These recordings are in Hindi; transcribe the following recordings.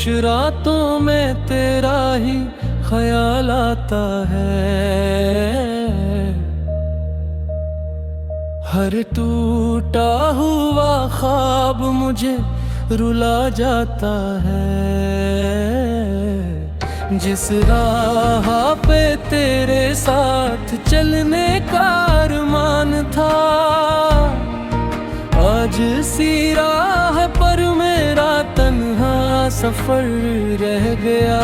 रातों में तेरा ही ख्याल आता है। हर टूटा हुआ ख्वाब मुझे रुला जाता है। जिस राह पे तेरे साथ चलने का अरमान था, आज सी राह पर मेरा तन्हा सफर रह गया।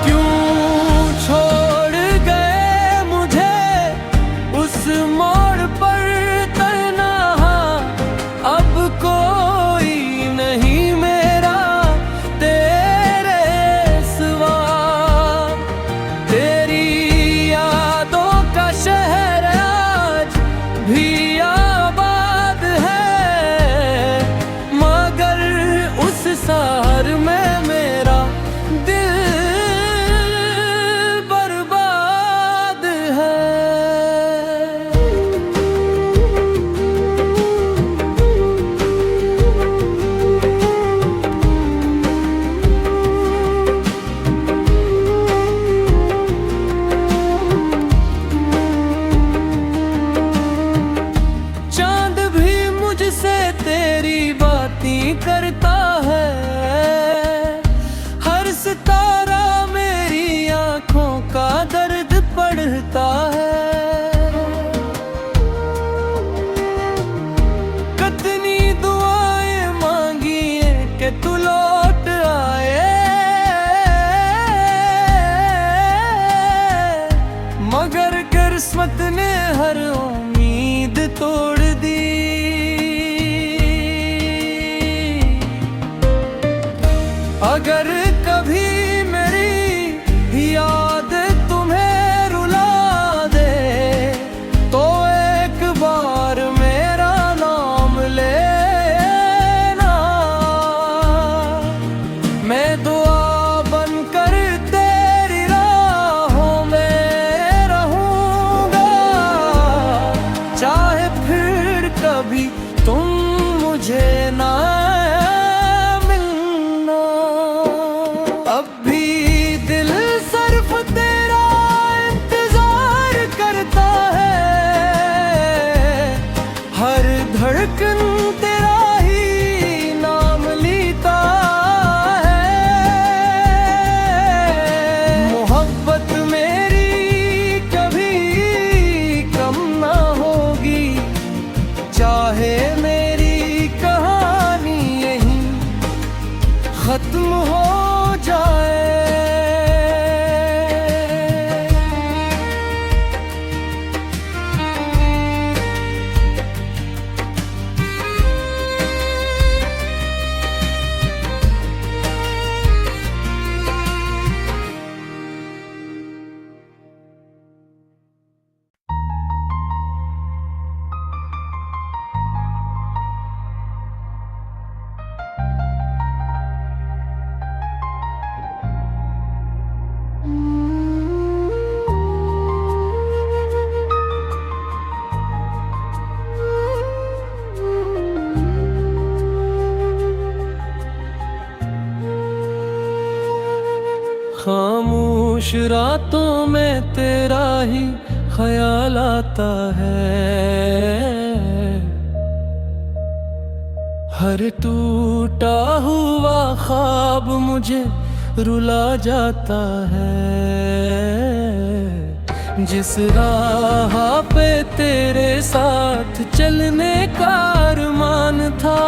क्यों छोड़ गए मुझे उस मोड़ पर तन्हा, अब कोई नहीं मेरा तेरे सिवा। तेरी यादों का शहर आज भी आबाद है, मगर उस शहर में मेरा दिल बर्बाद है। चांद भी मुझसे तेरी बातें करता है, हर सितारा मेरी आंखों का दर्द पढ़ता है। कितनी दुआएं मांगी है कि तू लौट आए, मगर किस्मत ने हर उम्मीद तोड़ दी। अगर कभी मेरी याद तुम्हें रुला दे, तो एक बार मेरा नाम लेना। मैं दुआ बनकर तेरी राहों में रहूंगा, चाहे फिर कभी तुम मुझे ना मिलना। अब भी दिल सिर्फ तेरा इंतजार करता है, हर धड़कन तेरा ही नाम लेता है। मोहब्बत मेरी कभी कम ना होगी, चाहे मेरी कहानी यहीं खत्म हो जाए। खामोश रातों में तेरा ही ख्याल आता है। हर टूटा हुआ ख्वाब मुझे रुला जाता है। जिस राह पे तेरे साथ चलने का अरमान था,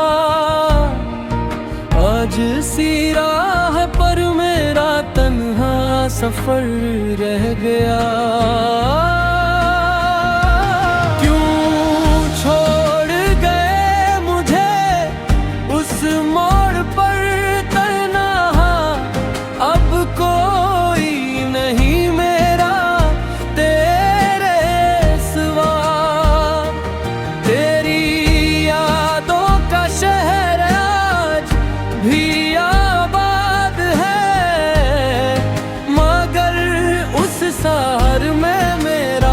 आज सी राह पर मेरा तन्हा सफर रह गया। क्यों छोड़ गए मुझे उस मोड़ पर तन्हा, अब कोई नहीं मेरा तेरे सिवा। तेरी यादों का शहर आज भी आबाद है, मगर उस शहर में मेरा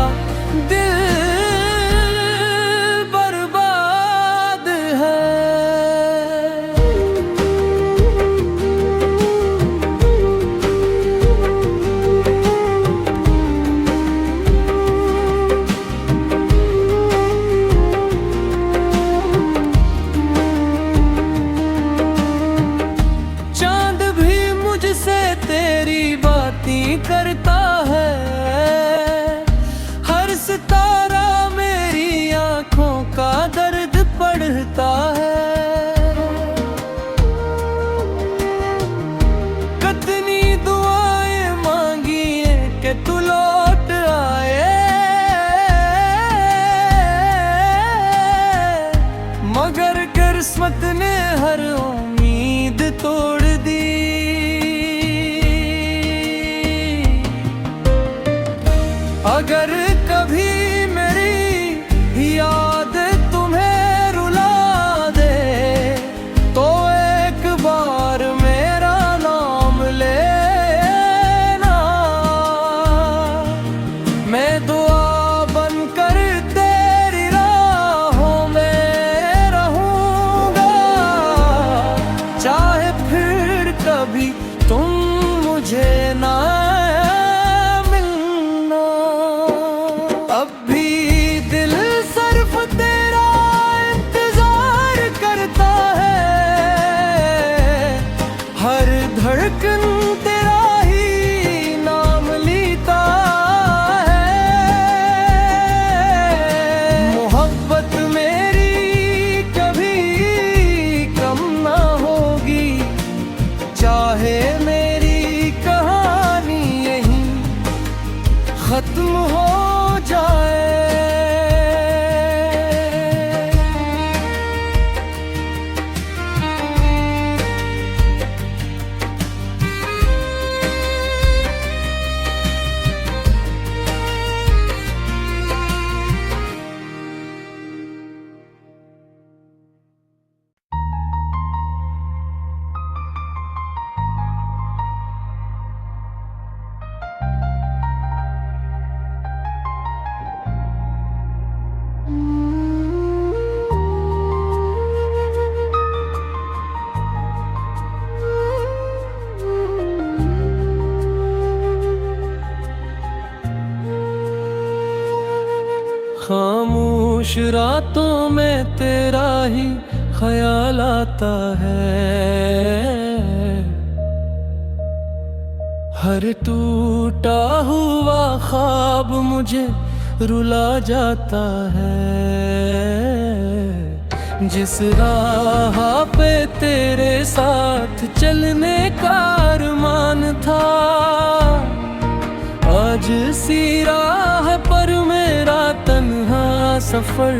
तेरी बातें करता है। हर सितारा मेरी आंखों का दर्द पढ़ता है। कितनी दुआएं मांगी है कि तू लौट आए, मगर किस्मत ने हर उम्मीद तोड़ दी। अगर कभी मेरी याद तुम्हें रुला दे, तो एक बार मेरा नाम लेना। मैं दुआ बनकर तेरी राहों में रहूंगा, चाहे फिर कभी तुम मुझे ना मिलना। अब भी दिल सिर्फ तेरा इंतजार करता है, हर धड़कन तेरा ही नाम लेता है। मोहब्बत मेरी कभी कम ना होगी, चाहे मेरी कहानी यहीं खत्म हो जाए। खामोश रातों में तेरा ही ख्याल आता है। हर टूटा हुआ ख्वाब मुझे रुला जाता है। जिस राह पे तेरे साथ चलने का अरमान था, आज सी राह पर मेरा तन्हा सफर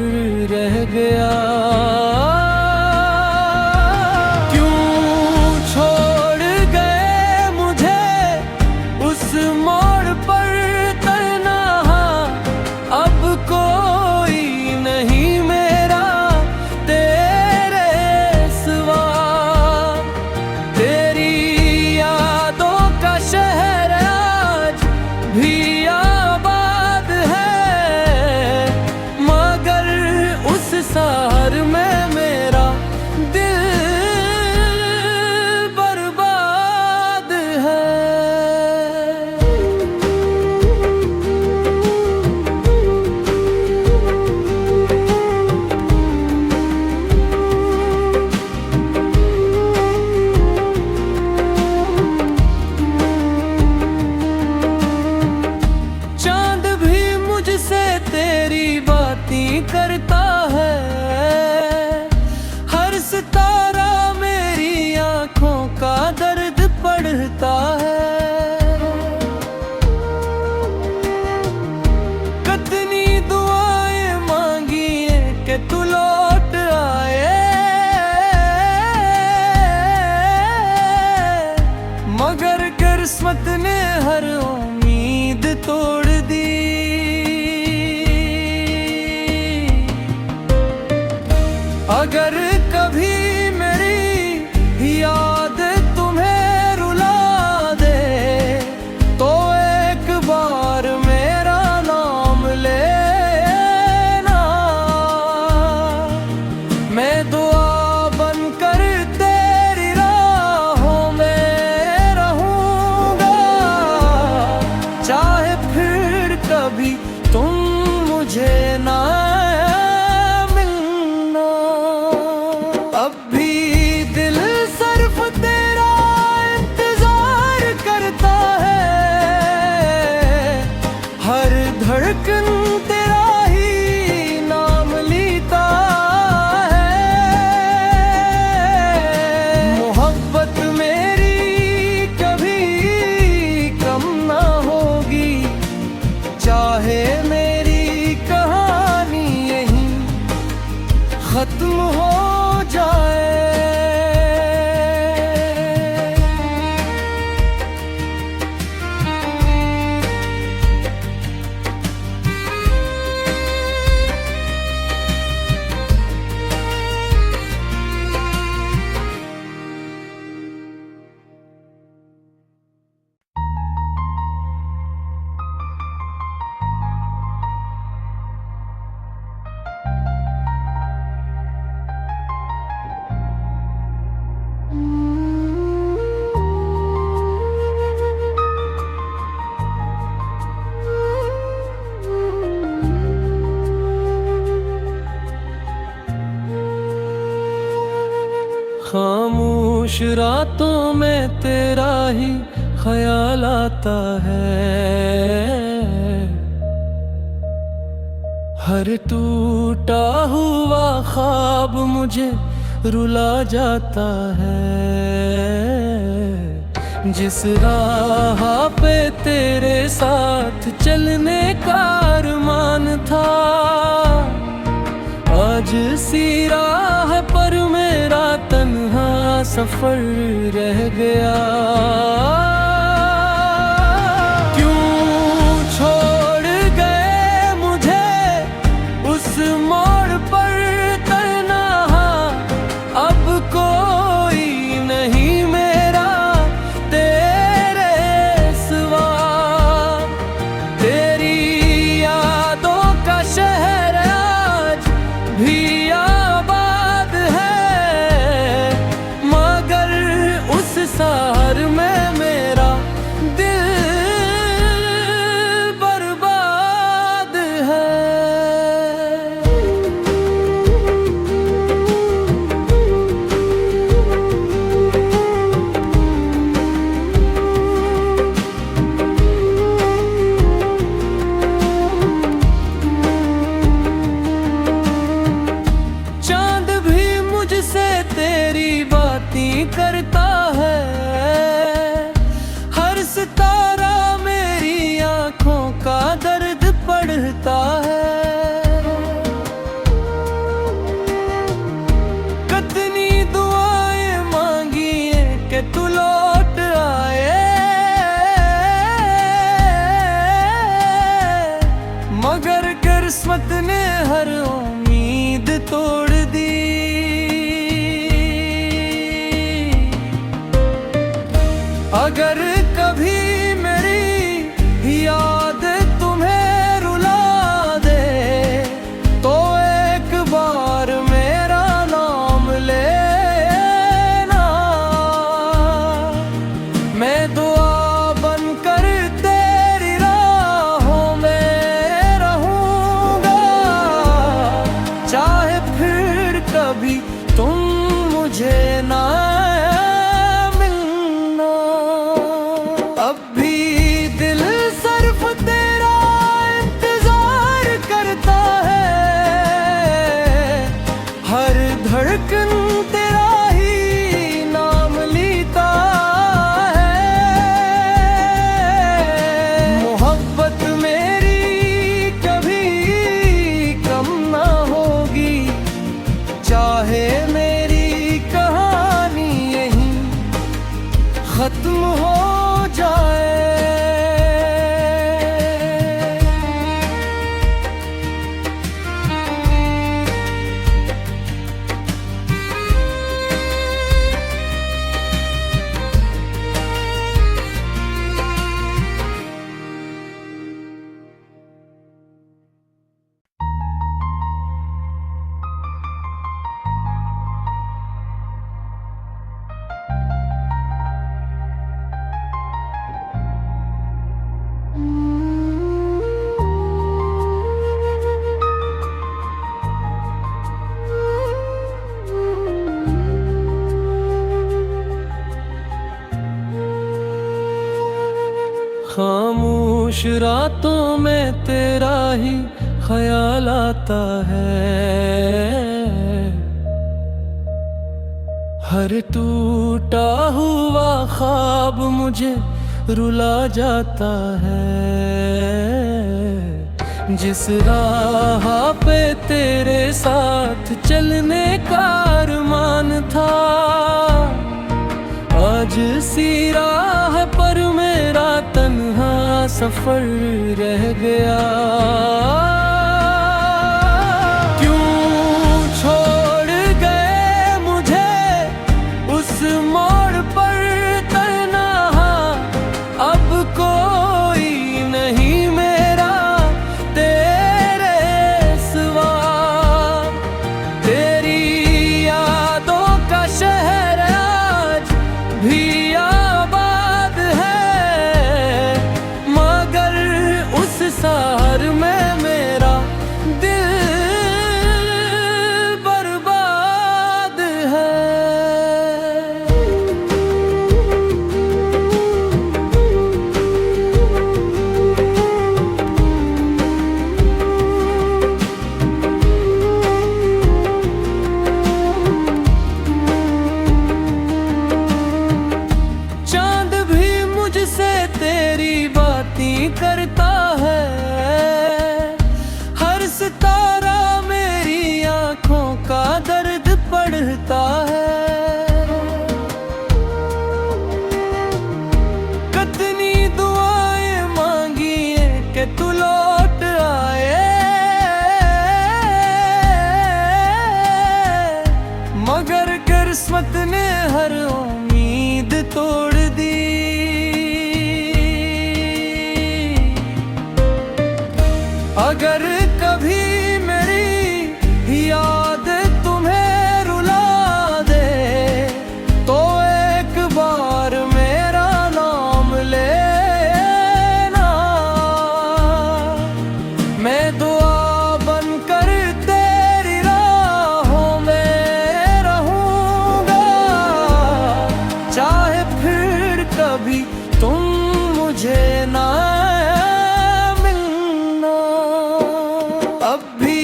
रह गया। क्यों छोड़ गए मुझे उस मोड़ पर तन्हा, अब कोई नहीं मेरा तेरे सिवा। तेरी यादों का शहर आज भी आबाद है, मगर उस शहर में मेरा दिल बर्बाद है। चांद भी मुझसे तेरी बातें करता है। हर सितारा मेरी आंखों का दर्द पढ़ता है। कितनी दुआएं मांगी है कि तू लौट आए, मगर किस्मत ने हर उम्मीद तोड़ दी। अगर कभी मेरी याद तुम्हें रुला दे, तो एक बार मेरा नाम लेना। मैं दुआ बनकर तेरी राहों में रहूंगा, चाहे फिर खामोश रातों में तेरा ही ख्याल आता है। हर टूटा हुआ ख्वाब मुझे रुला जाता है। जिस राह पे तेरे साथ चलने का अरमान था, आज सी राह पर मेरा तन्हा सफर रह गया। क्यों छोड़ गए मुझे उस मोड़ पर तन्हा, अब कोई नहीं मेरा तेरे सिवा। तेरी यादों का शहर आज भी आबाद है, मगर उस शहर में मेरा दिल बर्बाद है। चांद भी मुझसे तेरी बातें करता है, हर सितारा मेरी आंखों का दर्द पढ़ता है। कितनी दुआएं मांगी हैं कि तू लौट आए, मगर किस्मत ने हर उम्मीद तोड़ दी। अगर कभी मेरी याद तुम्हें रुला दे, तो एक बार मेरा नाम लेना। मैं दुआ बनकर तेरी राहों में रहूंगा, चाहे फिर कभी तुम मुझे ना मिलना। अब भी दिल सिर्फ तेरा इंतजार करता है, हर धड़कन तेरा ही नाम लेता है। मोहब्बत मेरी कभी कम ना होगी, चाहे मेरी कहानी यहीं खत्म हो जाए। खामोश रातों में तेरा ही ख्याल आता है। हर टूटा हुआ ख्वाब मुझे रुला जाता है। जिस राह पे तेरे साथ चलने का अरमान था, आज सी राह पर मेरा तन्हा सफर रह गया। क्यों छोड़ गए मुझे उस मोड़ पर तन्हा, अब कोई नहीं मेरा तेरे सिवा। तेरी यादों का शहर आज भी आबाद है, मगर उस शहर में मेरा बातें करता है। हर सितारा मेरी आंखों का दर्द पढ़ता है। कितनी दुआएं मांगी है कि तू लौट आए, मगर किस्मत ने हर उम्मीद तोड़ दी। अगर कभी मेरी याद तुम्हें रुला दे, तो एक बार मेरा नाम लेना। मैं दुआ बनकर तेरी राहों में रहूंगा, चाहे फिर कभी तुम मुझे ना मिलना। अब भी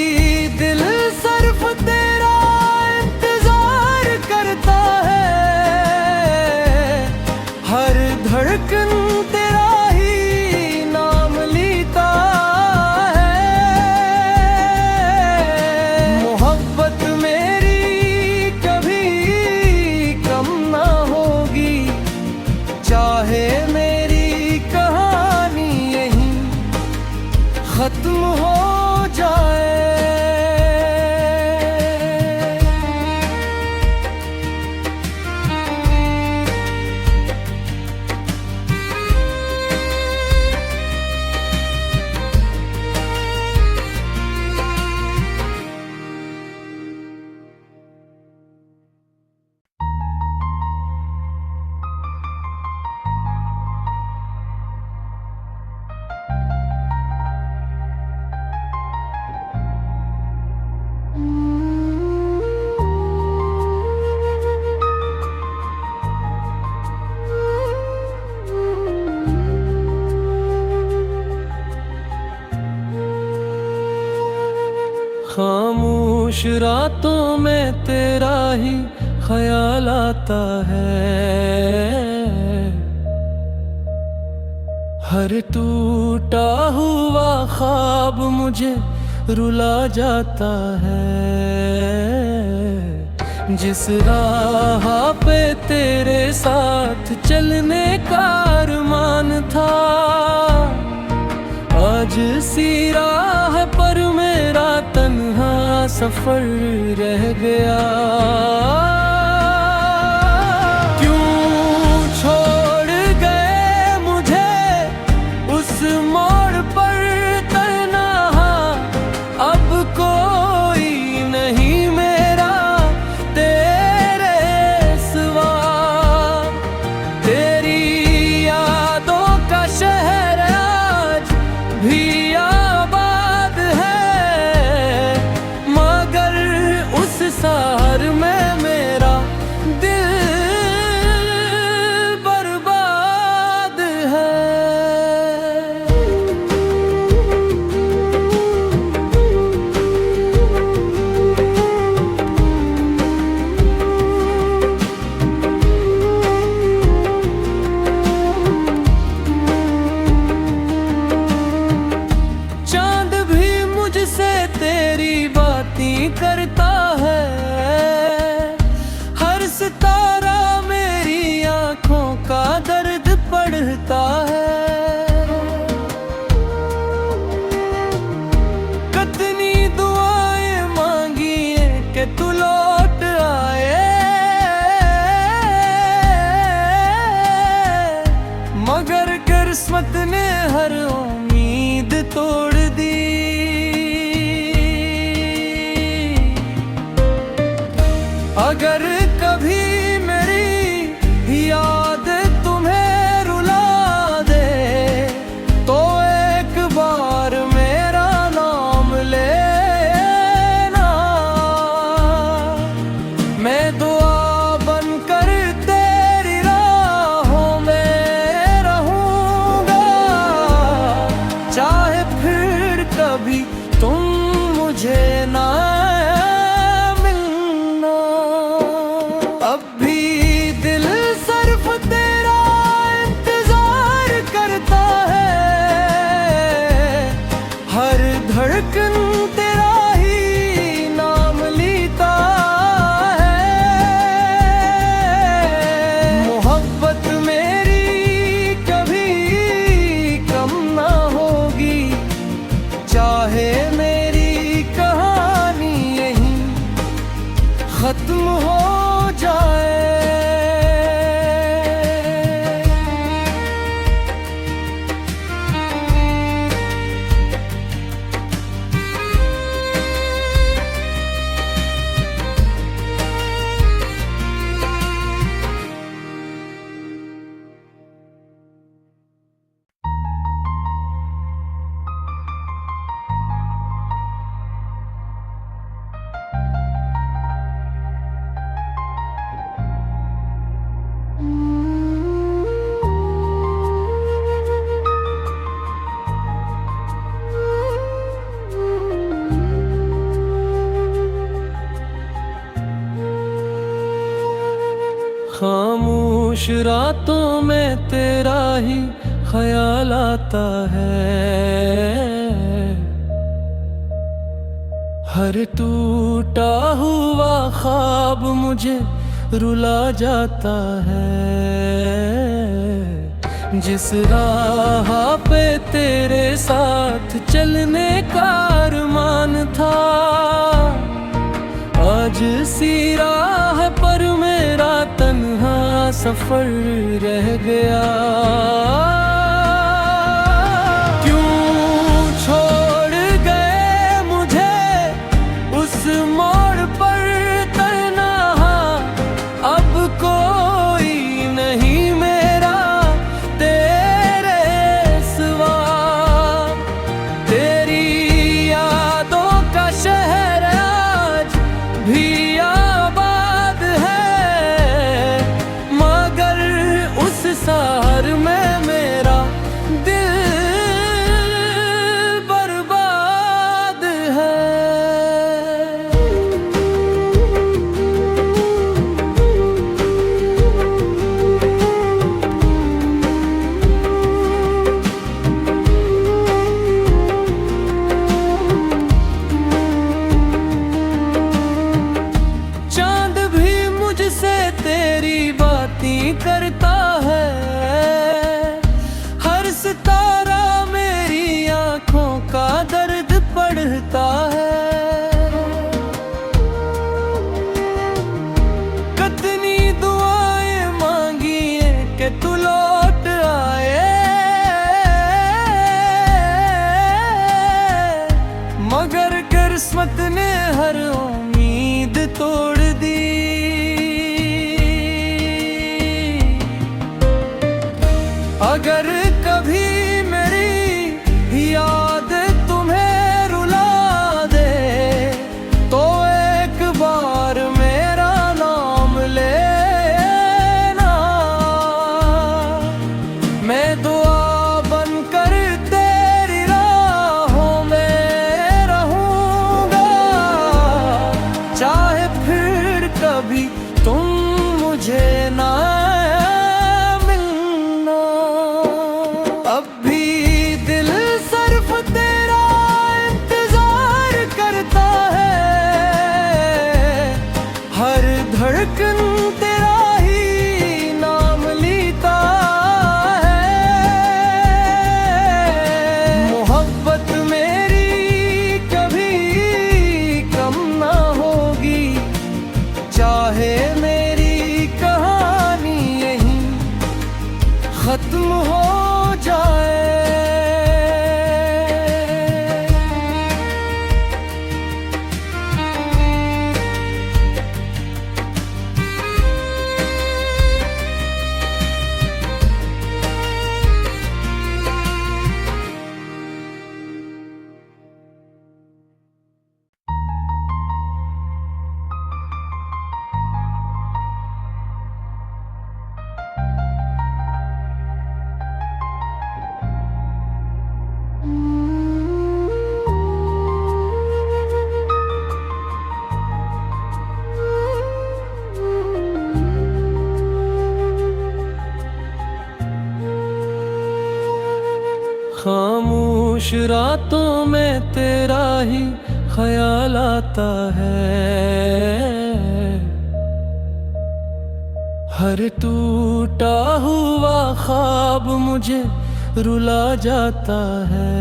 दिल सिर्फ तेरा इंतजार करता है, हर धड़कन तेरा ही नाम लेता है। मोहब्बत मेरी कभी कम ना होगी, चाहे मेरी कहानी यहीं खत्म हो जाए। खामोश रातों में तेरा ही ख्याल आता है। हर टूटा हुआ ख्वाब मुझे रुला जाता है। जिस राह पे तेरे साथ चलने का अरमान था, आज सी राह पर मेरा तन्हा सफर रह गया। क्यों छोड़ गए मुझे उस मोड़ पर तन्हा, अब कोई नहीं मेरा तेरे सिवा। तेरी यादों का शहर आज भी आबाद है, मगर उस शहर में मेरा दिल बर्बाद है। चांद भी मुझसे तेरी बातें करता है। हर सितारा मेरी आंखों का दर्द पढ़ता है। कितनी दुआएं मांगी है कि तू लौट आए, मगर किस्मत ने हर उम्मीद तोड़ दी। अगर कभी मेरी याद तुम्हें रुला दे, तो एक बार मेरा नाम लेना। मैं दुआ बनकर तेरी राहों में रहूंगा, चाहे फिर खामोश रातों में तेरा ही ख्याल आता है। हर टूटा हुआ ख्वाब मुझे रुला जाता है। जिस राह पे तेरे साथ चलने का अरमान था, आज सी राह पर मेरा तन्हा सफर रह गया। मोड़ पर तन्हा अब कोई नहीं मेरा तेरे सिवा। तेरी यादों का शहर आज भी आबाद है, मगर उस शहर में मेरा दिल बर्बाद है। करता है हर सितारा मेरी आंखों का दर्द पढ़ता है। कितनी दुआएं मांगी है कि तू लौट आए, मगर किस्मत ने हर उम्मीद तोड़ दी। अगर कभी मेरी याद तुम्हें रुला दे, तो एक बार मेरा नाम लेना। मैं दुआ बनकर तेरी राहों में रहूंगा, चाहे फिर कभी तुम मुझे ना धड़कन तेरा ही नाम लेता है। मोहब्बत मेरी कभी कम ना होगी, चाहे मेरी कहानी यहीं खत्म हो जाए। खामोश रातों में तेरा ही ख्याल आता है। हर टूटा हुआ ख्वाब मुझे रुला जाता है।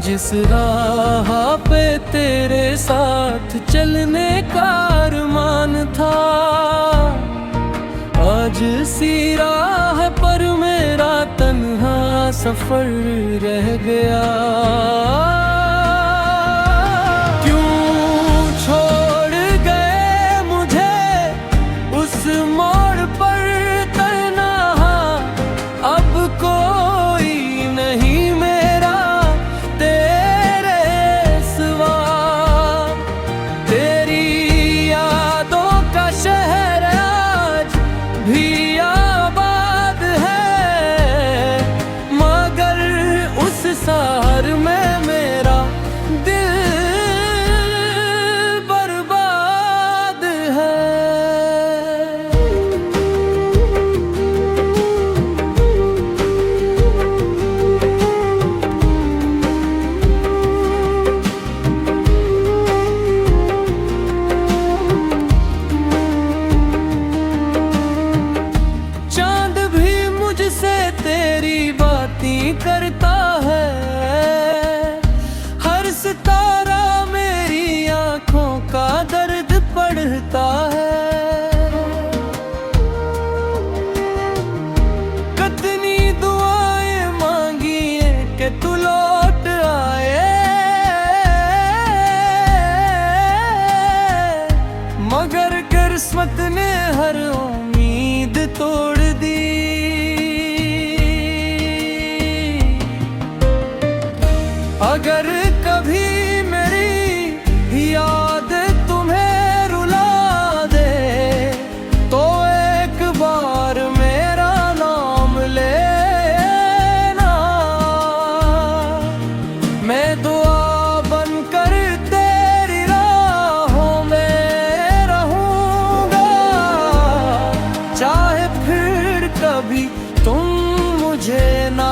जिस राह पे तेरे साथ चलने का अरमान था, आज सी राह पर मेरा तन्हा सफर रह गया। क्यों छोड़ गए मुझे उस मोड़ पर तन्हा, अब कोई नहीं मेरा तेरे सिवा। तेरी यादों का शहर आज भी आबाद है, मगर उस शहर में मेरा अगर कभी मेरी याद तुम्हें रुला दे तो एक बार मेरा नाम लेना। मैं दुआ बनकर तेरी राहों में रहूंगा, चाहे फिर कभी तुम मुझे ना